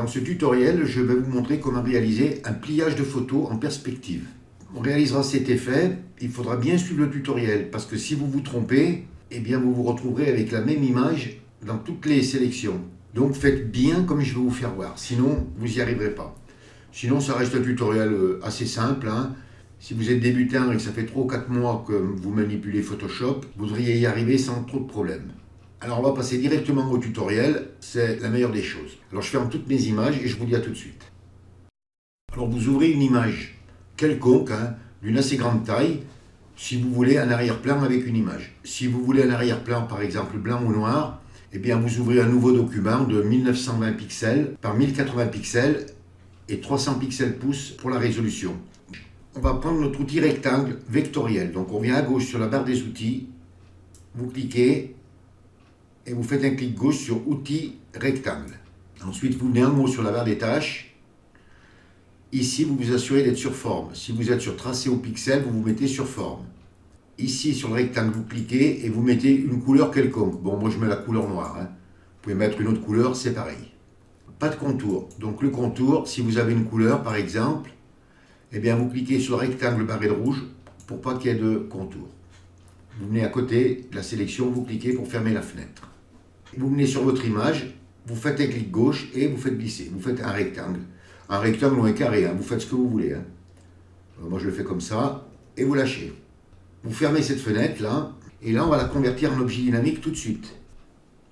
Dans ce tutoriel, je vais vous montrer comment réaliser un pliage de photos en perspective. On réalisera cet effet, il faudra bien suivre le tutoriel parce que si vous vous trompez, eh bien vous vous retrouverez avec la même image dans toutes les sélections. Donc faites bien comme je vais vous faire voir, sinon vous n'y arriverez pas. Sinon ça reste un tutoriel assez simple. Si vous êtes débutant et que ça fait 3 ou 4 mois que vous manipulez Photoshop, vous devriez y arriver sans trop de problèmes. Alors on va passer directement au tutoriel, c'est la meilleure des choses. Alors je ferme toutes mes images et je vous dis à tout de suite. Alors vous ouvrez une image quelconque, d'une assez grande taille, si vous voulez un arrière-plan avec une image. Si vous voulez un arrière-plan par exemple blanc ou noir, eh bien vous ouvrez un nouveau document de 1920 pixels par 1080 pixels et 300 pixels pouces pour la résolution. On va prendre notre outil rectangle vectoriel. Donc on vient à gauche sur la barre des outils, vous cliquez et vous faites un clic gauche sur outils rectangle. Ensuite vous venez en haut sur la barre des tâches. Ici vous vous assurez d'être sur forme. Si vous êtes sur tracé au pixel, vous vous mettez sur forme. Ici sur le rectangle vous cliquez et vous mettez une couleur quelconque. Bon moi je mets la couleur noire. Vous pouvez mettre une autre couleur, c'est pareil. Pas de contour. Donc le contour, si vous avez une couleur par exemple, eh bien vous cliquez sur le rectangle barré de rouge pour pas qu'il y ait de contour. Vous venez à côté de la sélection, vous cliquez pour fermer la fenêtre. Vous venez sur votre image, vous faites un clic gauche et vous faites glisser. Vous faites un rectangle ou un carré, vous faites ce que vous voulez. Moi je le fais comme ça et vous lâchez. Vous fermez cette fenêtre là et là on va la convertir en objet dynamique tout de suite.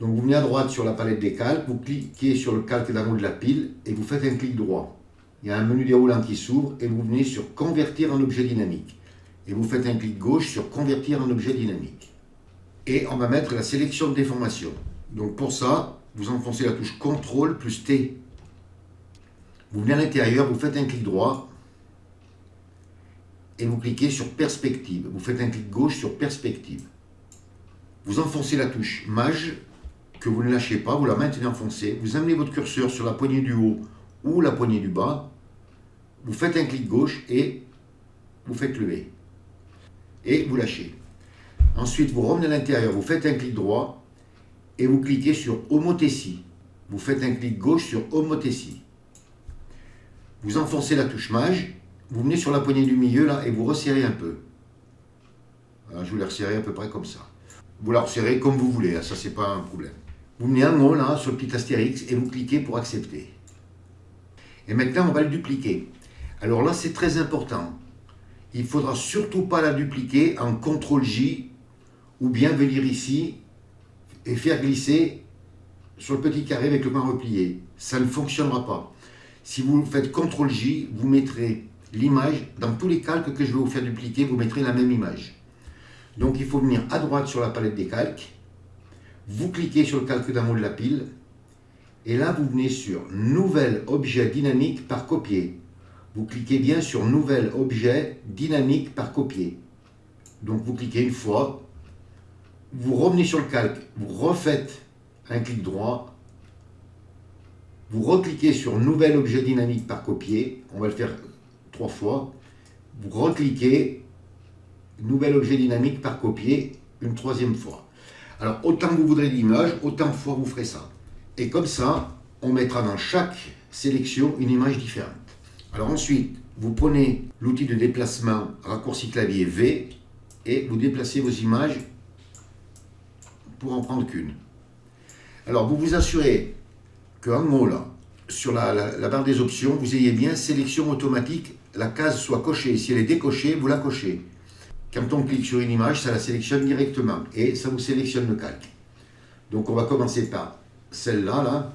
Donc vous venez à droite sur la palette des calques, vous cliquez sur le calque d'en haut de la pile et vous faites un clic droit. Il y a un menu déroulant qui s'ouvre et vous venez sur convertir en objet dynamique. Et vous faites un clic gauche sur convertir en objet dynamique. Et on va mettre la sélection de déformation. Donc pour ça, vous enfoncez la touche CTRL plus T. Vous venez à l'intérieur, vous faites un clic droit et vous cliquez sur perspective. Vous faites un clic gauche sur perspective. Vous enfoncez la touche Maj que vous ne lâchez pas, vous la maintenez enfoncée. Vous amenez votre curseur sur la poignée du haut ou la poignée du bas. Vous faites un clic gauche et vous faites lever. Et vous lâchez. Ensuite, vous revenez à l'intérieur, vous faites un clic droit et vous cliquez sur Homothétie. Vous faites un clic gauche sur Homothétie. Vous enfoncez la touche Maj, vous venez sur la poignée du milieu là et vous resserrez un peu. Voilà, je vous l'ai resserré à peu près comme ça. Vous la resserrez comme vous voulez, ça c'est pas un problème. Vous venez en haut là sur le petit astérix et vous cliquez pour accepter. Et maintenant on va le dupliquer. Alors là c'est très important. Il ne faudra surtout pas la dupliquer en CTRL-J ou bien venir ici et faire glisser sur le petit carré avec le coin replié. Ça ne fonctionnera pas. Si vous faites CTRL-J, vous mettrez l'image, dans tous les calques que je vais vous faire dupliquer, vous mettrez la même image. Donc il faut venir à droite sur la palette des calques, vous cliquez sur le calque d'en haut de la pile, et là vous venez sur Nouvel objet dynamique par copier. Vous cliquez bien sur Nouvel objet dynamique par copier. Donc vous cliquez une fois, vous revenez sur le calque, vous refaites un clic droit, vous recliquez sur Nouvel objet dynamique par copier, on va le faire 3 fois, vous recliquez Nouvel objet dynamique par copier une 3e fois. Alors autant que vous voudrez l'image, autant de fois vous ferez ça. Et comme ça, on mettra dans chaque sélection une image différente. Alors ensuite, vous prenez l'outil de déplacement raccourci clavier V et vous déplacez vos images pour en prendre qu'une. Alors vous vous assurez qu'en haut là, sur la barre des options, vous ayez bien sélection automatique, la case soit cochée. Si elle est décochée, vous la cochez. Quand on clique sur une image, ça la sélectionne directement et ça vous sélectionne le calque. Donc on va commencer par celle-là. Là.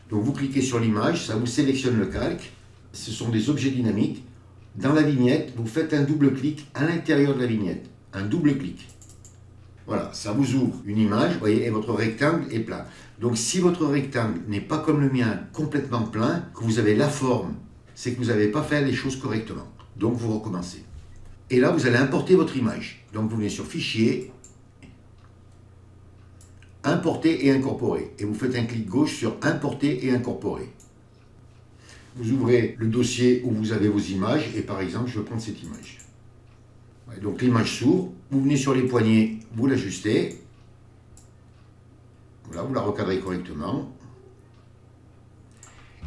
Donc vous cliquez sur l'image, ça vous sélectionne le calque. Ce sont des objets dynamiques. Dans la vignette, vous faites un double clic à l'intérieur de la vignette. Un double clic. Voilà, ça vous ouvre une image, vous voyez, et votre rectangle est plein. Donc si votre rectangle n'est pas comme le mien, complètement plein, que vous avez la forme, c'est que vous n'avez pas fait les choses correctement. Donc vous recommencez. Et là, vous allez importer votre image. Donc vous venez sur Fichier, Importer et incorporer. Et vous faites un clic gauche sur Importer et incorporer. Vous ouvrez le dossier où vous avez vos images et par exemple, je vais prendre cette image. Donc l'image s'ouvre, vous venez sur les poignées, vous l'ajustez. Voilà, vous la recadrez correctement.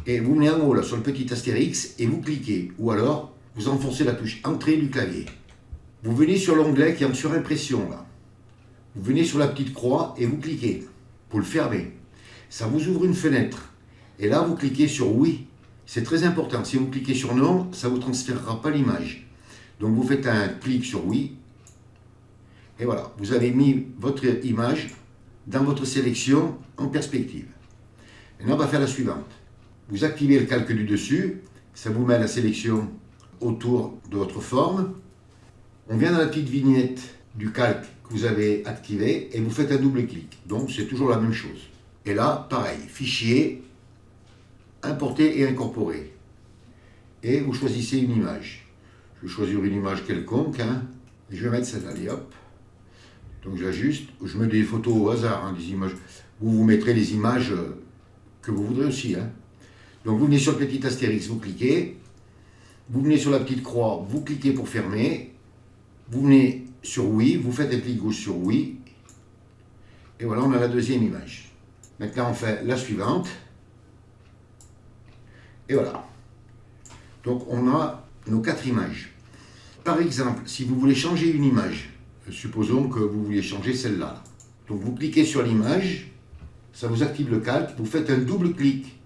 Et vous venez en haut là sur le petit astérix et vous cliquez. Ou alors vous enfoncez la touche Entrée du clavier. Vous venez sur l'onglet qui est en surimpression là. Vous venez sur la petite croix et vous cliquez pour le fermer. Ça vous ouvre une fenêtre. Et là vous cliquez sur Oui. C'est très important. Si vous cliquez sur Non, ça ne vous transférera pas l'image. Donc vous faites un clic sur Oui. Et voilà, vous avez mis votre image dans votre sélection en perspective. Maintenant, on va faire la suivante. Vous activez le calque du dessus, ça vous met la sélection autour de votre forme. On vient dans la petite vignette du calque que vous avez activé et vous faites un double clic. Donc c'est toujours la même chose. Et là, pareil, fichier, importer et incorporer. Et vous choisissez une image. Je vais choisir une image quelconque, et je vais mettre celle-là, allez hop. Donc j'ajuste, je mets des photos au hasard, des images. Vous mettrez les images que vous voudrez aussi. Donc vous venez sur le petit astérix, vous cliquez. Vous venez sur la petite croix, vous cliquez pour fermer. Vous venez sur Oui, vous faites un clic gauche sur Oui. Et voilà, on a la deuxième image. Maintenant on fait la suivante. Et voilà. Donc on a nos 4 images. Par exemple, si vous voulez changer une image, supposons que vous vouliez changer celle-là. Donc vous cliquez sur l'image, ça vous active le calque, vous faites un double clic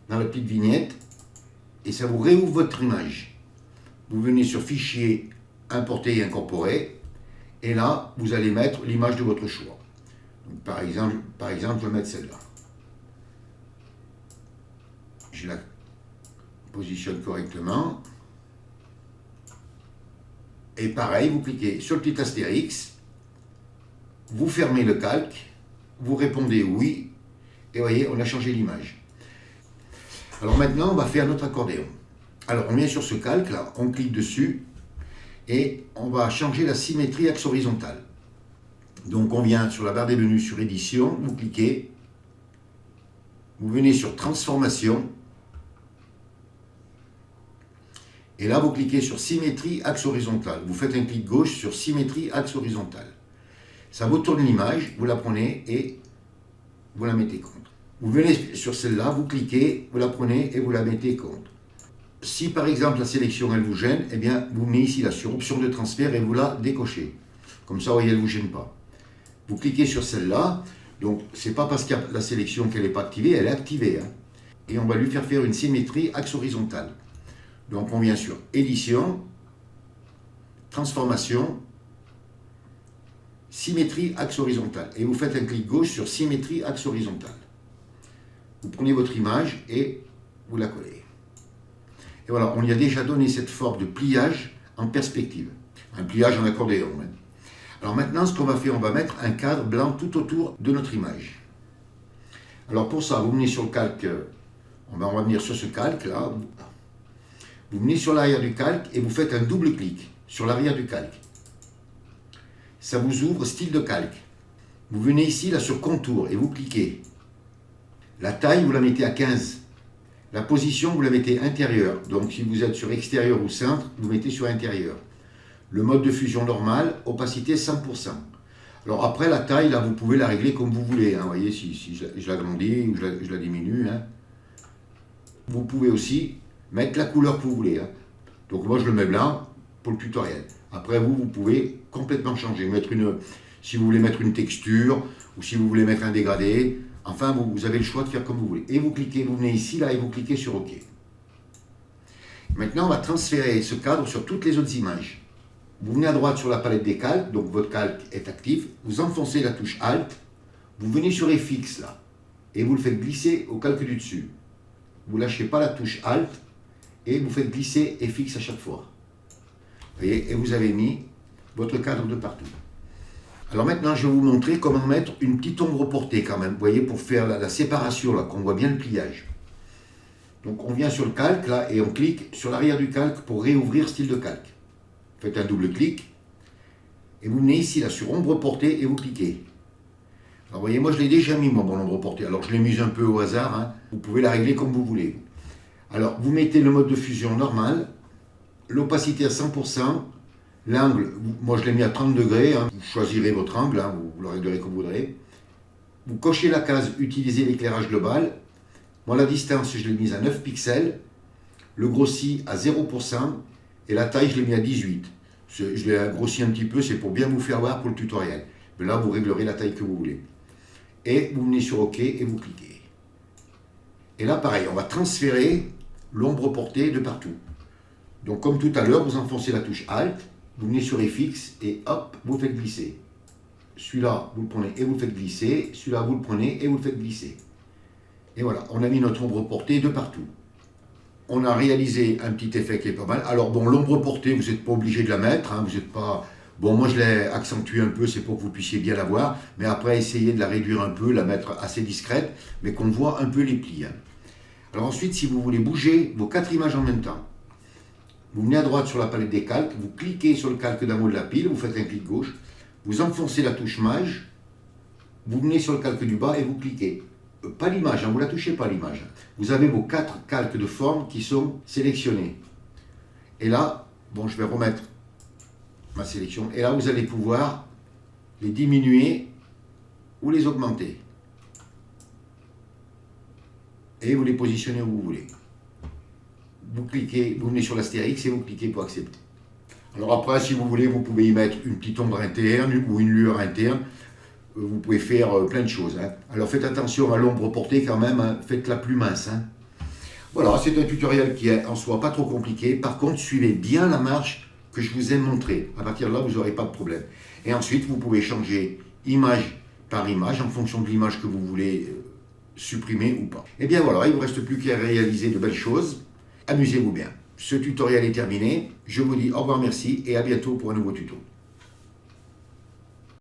dans la petite vignette et ça vous réouvre votre image. Vous venez sur Fichier, Importer et Incorporer et là, vous allez mettre l'image de votre choix. Donc, par exemple, je vais mettre celle-là. Je la positionne correctement. Et pareil, vous cliquez sur le petit astérix, vous fermez le calque, vous répondez oui, et vous voyez, on a changé l'image. Alors maintenant, on va faire notre accordéon. Alors on vient sur ce calque là, on clique dessus, et on va changer la symétrie axe horizontale. Donc on vient sur la barre des menus sur édition, vous cliquez, vous venez sur transformation, et là, vous cliquez sur Symétrie axe horizontal. Vous faites un clic gauche sur Symétrie axe horizontal. Ça vous tourne l'image, vous la prenez et vous la mettez contre. Vous venez sur celle-là, vous cliquez, vous la prenez et vous la mettez contre. Si par exemple la sélection elle vous gêne, eh bien vous venez ici là sur Option de transfert et vous la décochez. Comme ça, vous voyez, elle ne vous gêne pas. Vous cliquez sur celle-là. Donc, ce n'est pas parce qu'il y a la sélection qu'elle n'est pas activée, elle est activée. Et on va lui faire une symétrie axe horizontal. Donc on vient sur Édition, Transformation, Symétrie axe horizontal. Et vous faites un clic gauche sur Symétrie axe horizontal. Vous prenez votre image et vous la collez. Et voilà, on y a déjà donné cette forme de pliage en perspective. Un pliage en accordéon. Alors maintenant, ce qu'on va faire, on va mettre un cadre blanc tout autour de notre image. Alors pour ça, vous venez sur le calque, on va venir sur ce calque là. Vous venez sur l'arrière du calque et vous faites un double clic sur l'arrière du calque. Ça vous ouvre style de calque. Vous venez ici là sur contour et vous cliquez. La taille, vous la mettez à 15. La position, vous la mettez intérieure. Donc si vous êtes sur extérieur ou centre, vous mettez sur intérieur. Le mode de fusion normal, opacité 100%. Alors après la taille, là vous pouvez la régler comme vous voulez. Vous voyez, si je l'agrandis ou je la diminue. Vous pouvez aussi mettre la couleur que vous voulez. Donc moi je le mets blanc pour le tutoriel. Après vous pouvez complètement changer. Si vous voulez mettre une texture ou si vous voulez mettre un dégradé. Enfin vous avez le choix de faire comme vous voulez. Et vous cliquez, vous venez ici là et vous cliquez sur OK. Maintenant on va transférer ce cadre sur toutes les autres images. Vous venez à droite sur la palette des calques, donc votre calque est actif. Vous enfoncez la touche Alt. Vous venez sur FX là et vous le faites glisser au calque du dessus. Vous ne lâchez pas la touche Alt. Et vous faites glisser FX à chaque fois. Vous voyez, et vous avez mis votre cadre de partout. Alors maintenant, je vais vous montrer comment mettre une petite ombre portée quand même. Vous voyez, pour faire la séparation, là, qu'on voit bien le pliage. Donc on vient sur le calque, là, et on clique sur l'arrière du calque pour réouvrir style de calque. Faites un double clic. Et vous venez ici, là, sur ombre portée, et vous cliquez. Alors vous voyez, moi je l'ai déjà mis, mon ombre portée. Alors je l'ai mise un peu au hasard. Vous pouvez la régler comme vous voulez. Alors, vous mettez le mode de fusion normal, l'opacité à 100%, l'angle, moi je l'ai mis à 30 degrés, vous choisirez votre angle, vous le réglerez comme vous voudrez. Vous cochez la case « Utiliser l'éclairage global » Moi, la distance, je l'ai mise à 9 pixels, le grossi à 0%, et la taille, je l'ai mis à 18. Je l'ai grossi un petit peu, c'est pour bien vous faire voir pour le tutoriel. Mais là, vous réglerez la taille que vous voulez. Et vous venez sur OK et vous cliquez. Et là, pareil, on va transférer l'ombre portée de partout. Donc, comme tout à l'heure, vous enfoncez la touche Alt, vous venez sur FX et hop, vous faites glisser. Celui-là, vous le prenez et vous le faites glisser. Celui-là, vous le prenez et vous le faites glisser. Et voilà, on a mis notre ombre portée de partout. On a réalisé un petit effet qui est pas mal. Alors bon, l'ombre portée, vous n'êtes pas obligé de la mettre, hein, vous n'êtes pas... Bon, moi je l'ai accentué un peu, c'est pour que vous puissiez bien la voir, mais après essayez de la réduire un peu, la mettre assez discrète, mais qu'on voit un peu les plis. Hein. Alors ensuite, si vous voulez bouger vos 4 images en même temps, vous venez à droite sur la palette des calques, vous cliquez sur le calque d'en haut de la pile, vous faites un clic gauche, vous enfoncez la touche Maj, vous venez sur le calque du bas et vous cliquez. Pas l'image, hein, vous ne la touchez pas l'image. Vous avez vos 4 calques de forme qui sont sélectionnés. Et là, bon, je vais remettre ma sélection. Et là, vous allez pouvoir les diminuer ou les augmenter. Et vous les positionnez où vous voulez. Vous cliquez, vous venez sur l'astérix et vous cliquez pour accepter. Alors après, si vous voulez, vous pouvez y mettre une petite ombre interne ou une lueur interne. Vous pouvez faire plein de choses. Hein. Alors faites attention à l'ombre portée quand même, hein. Faites-la plus mince. Hein. Voilà, c'est un tutoriel qui est en soi pas trop compliqué. Par contre, suivez bien la marche que je vous ai montrée. À partir de là, vous n'aurez pas de problème. Et ensuite, vous pouvez changer image par image en fonction de l'image que vous voulez supprimer ou pas. Et bien voilà, il ne vous reste plus qu'à réaliser de belles choses. Amusez-vous bien. Ce tutoriel est terminé. Je vous dis au revoir, merci et à bientôt pour un nouveau tuto.